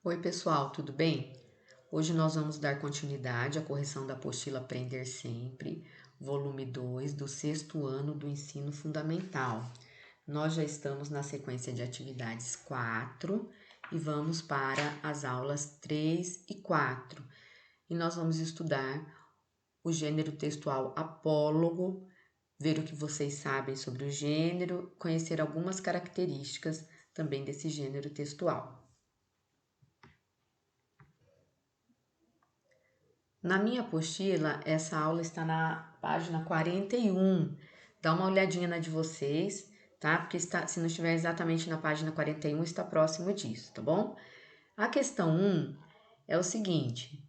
Oi, pessoal, tudo bem? Hoje nós vamos dar continuidade à correção da apostila Aprender Sempre, volume 2 do sexto ano do ensino fundamental. Nós já estamos na sequência de atividades 4 e vamos para as aulas 3 e 4. E nós vamos estudar o gênero textual apólogo, ver o que vocês sabem sobre o gênero, conhecer algumas características também desse gênero textual. Na minha apostila, essa aula está na página 41. Dá uma olhadinha na de vocês, tá? Porque se não estiver exatamente na página 41, está próximo disso, tá bom? A questão 1 é o seguinte: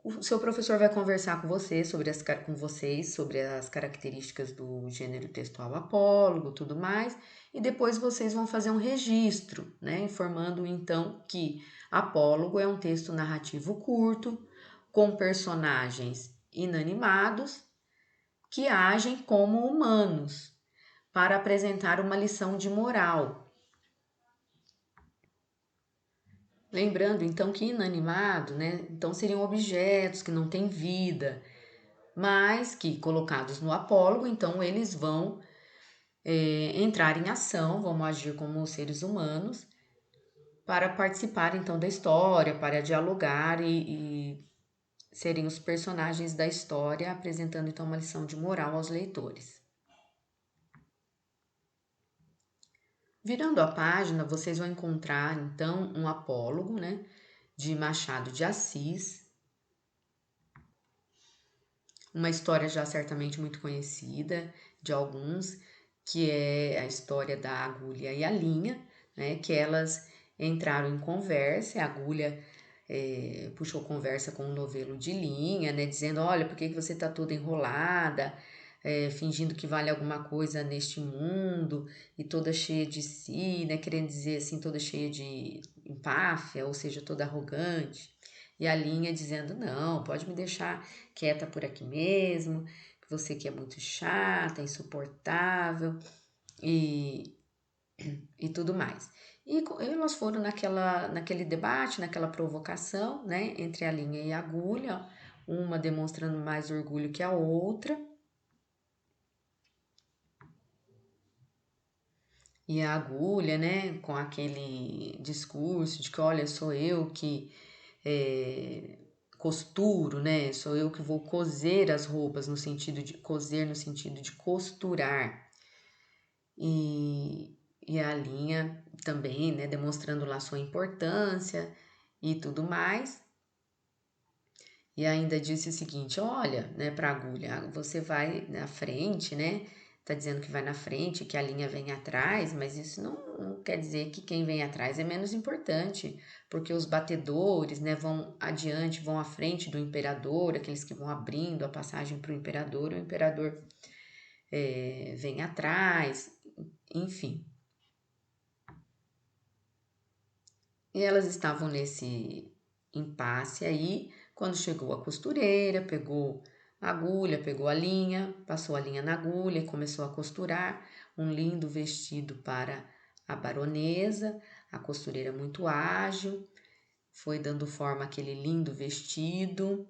o seu professor vai conversar com vocês sobre as características do gênero textual apólogo, tudo mais, e depois vocês vão fazer um registro, né? Informando então que apólogo é um texto narrativo curto, com personagens inanimados que agem como humanos para apresentar uma lição de moral. Lembrando então que inanimado, né? Então seriam objetos que não têm vida, mas que colocados no apólogo, então eles vão entrar em ação, vão agir como seres humanos para participar então da história, para dialogar e serem os personagens da história, apresentando então uma lição de moral aos leitores. Virando a página, vocês vão encontrar então um apólogo, né, de Machado de Assis, uma história já certamente muito conhecida de alguns, que é a história da agulha e a linha, né, que elas entraram em conversa, a agulha puxou conversa com o novelo de linha, né, dizendo, olha, por que você está toda enrolada, fingindo que vale alguma coisa neste mundo e toda cheia de si, né, querendo dizer assim, toda cheia de empáfia, ou seja, toda arrogante. E a linha dizendo, não, pode me deixar quieta por aqui mesmo, você que é muito chata, insuportável e tudo mais. E elas foram naquele debate, naquela provocação, né, entre a linha e a agulha, uma demonstrando mais orgulho que a outra. E a agulha, né, com aquele discurso de que, olha, sou eu que costuro, né, sou eu que vou coser as roupas, no sentido de coser, no sentido de costurar. E a linha também, né, demonstrando lá sua importância e tudo mais. E ainda disse o seguinte, olha, né, para a agulha, você vai na frente, né, tá dizendo que vai na frente, que a linha vem atrás, mas isso não quer dizer que quem vem atrás é menos importante, porque os batedores, né, vão adiante, vão à frente do imperador, aqueles que vão abrindo a passagem para o imperador vem atrás, enfim. E elas estavam nesse impasse aí, quando chegou a costureira, pegou a agulha, pegou a linha, passou a linha na agulha e começou a costurar um lindo vestido para a baronesa. A costureira muito ágil, foi dando forma àquele lindo vestido.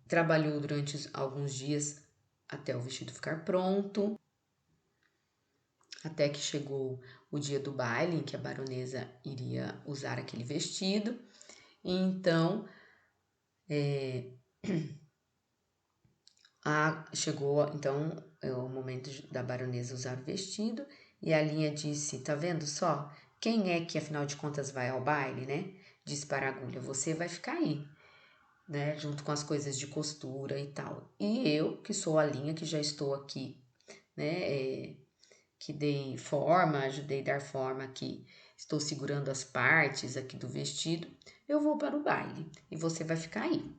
Trabalhou durante alguns dias até o vestido ficar pronto, até que chegou o dia do baile em que a baronesa iria usar aquele vestido. E então chegou então o momento da baronesa usar o vestido e a linha disse, tá vendo só? Quem é que afinal de contas vai ao baile, né? Disse para a agulha, você vai ficar aí, né? Junto com as coisas de costura e tal. E eu, que sou a linha, que já estou aqui, né? Que dei forma, ajudei a dar forma aqui, estou segurando as partes aqui do vestido, eu vou para o baile e você vai ficar aí.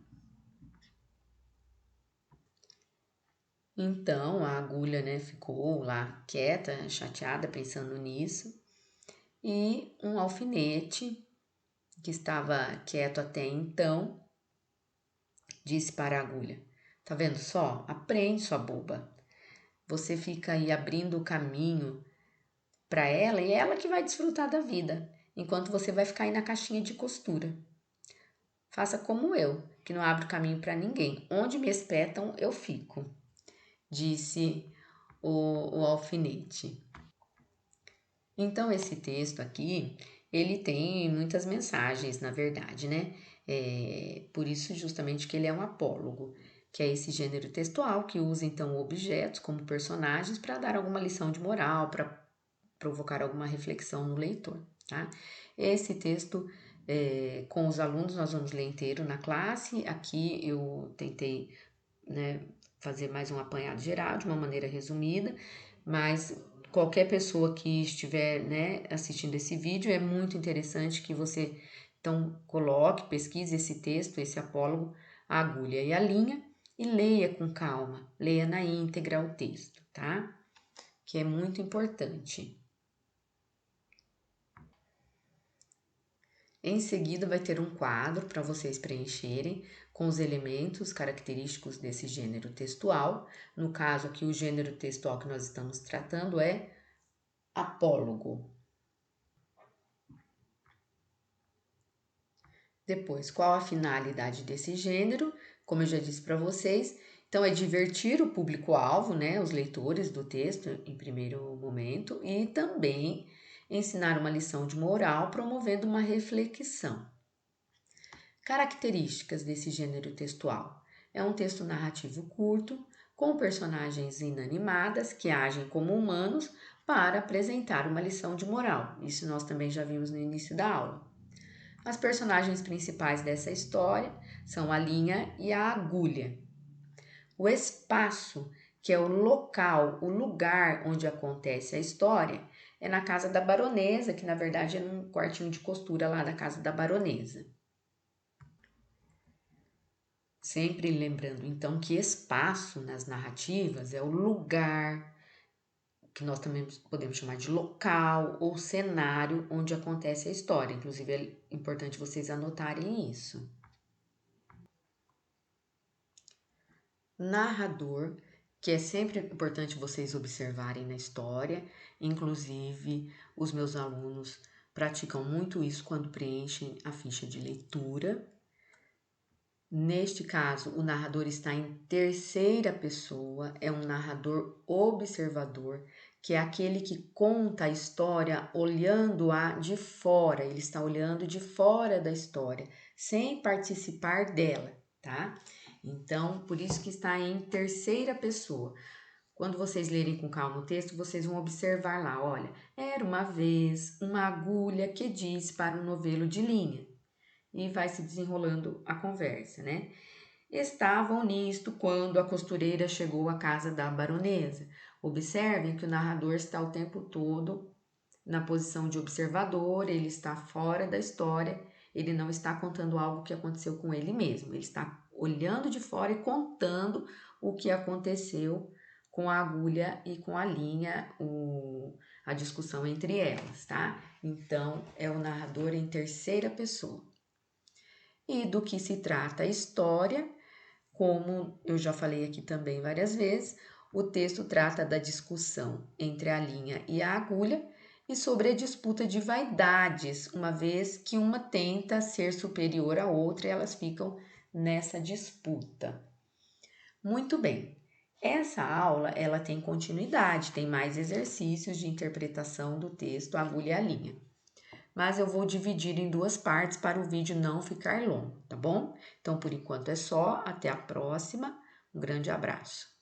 Então a agulha, né, ficou lá quieta, chateada, pensando nisso, e um alfinete, que estava quieto até então, disse para a agulha: tá vendo só? Aprende, sua boba. Você fica aí abrindo o caminho para ela e ela que vai desfrutar da vida, enquanto você vai ficar aí na caixinha de costura. Faça como eu, que não abro caminho para ninguém. Onde me espetam, eu fico, disse o alfinete. Então, esse texto aqui, ele tem muitas mensagens, na verdade, né? Por isso, justamente, que ele é um apólogo, que é esse gênero textual que usa, então, objetos como personagens para dar alguma lição de moral, para provocar alguma reflexão no leitor, tá? Esse texto, com os alunos, nós vamos ler inteiro na classe. Aqui eu tentei, né, fazer mais um apanhado geral, de uma maneira resumida, mas qualquer pessoa que estiver, né, assistindo esse vídeo, é muito interessante que você, então, coloque, pesquise esse texto, esse apólogo, a agulha e a linha, e leia com calma, leia na íntegra o texto, tá? Que é muito importante. Em seguida, vai ter um quadro para vocês preencherem com os elementos característicos desse gênero textual. No caso aqui, o gênero textual que nós estamos tratando é apólogo. Depois, qual a finalidade desse gênero? Como eu já disse para vocês, então é divertir o público-alvo, né, os leitores do texto em primeiro momento, e também ensinar uma lição de moral, promovendo uma reflexão. Características desse gênero textual: é um texto narrativo curto, com personagens inanimadas que agem como humanos para apresentar uma lição de moral. Isso nós também já vimos no início da aula. As personagens principais dessa história são a linha e a agulha. O espaço, que é o local, o lugar onde acontece a história, é na casa da baronesa, que na verdade é num quartinho de costura lá da casa da baronesa. Sempre lembrando, então, que espaço nas narrativas é o lugar, que nós também podemos chamar de local ou cenário onde acontece a história. Inclusive, é importante vocês anotarem isso. Narrador, que é sempre importante vocês observarem na história. Inclusive, os meus alunos praticam muito isso quando preenchem a ficha de leitura. Neste caso, o narrador está em terceira pessoa, é um narrador observador, que é aquele que conta a história olhando-a de fora, ele está olhando de fora da história, sem participar dela, tá? Então, por isso que está em terceira pessoa. Quando vocês lerem com calma o texto, vocês vão observar lá, olha, era uma vez uma agulha que disse para um novelo de linha. E vai se desenrolando a conversa, né? Estavam nisto quando a costureira chegou à casa da baronesa. Observem que o narrador está o tempo todo na posição de observador, ele está fora da história, ele não está contando algo que aconteceu com ele mesmo, ele está olhando de fora e contando o que aconteceu com a agulha e com a linha, a discussão entre elas, tá? Então, é o narrador em terceira pessoa. E do que se trata a história, como eu já falei aqui também várias vezes, o texto trata da discussão entre a linha e a agulha e sobre a disputa de vaidades, uma vez que uma tenta ser superior à outra e elas ficam nessa disputa. Muito bem. Essa aula ela tem continuidade, tem mais exercícios de interpretação do texto, a agulha e a linha. Mas eu vou dividir em duas partes para o vídeo não ficar longo, tá bom? Então, por enquanto é só, até a próxima. Um grande abraço.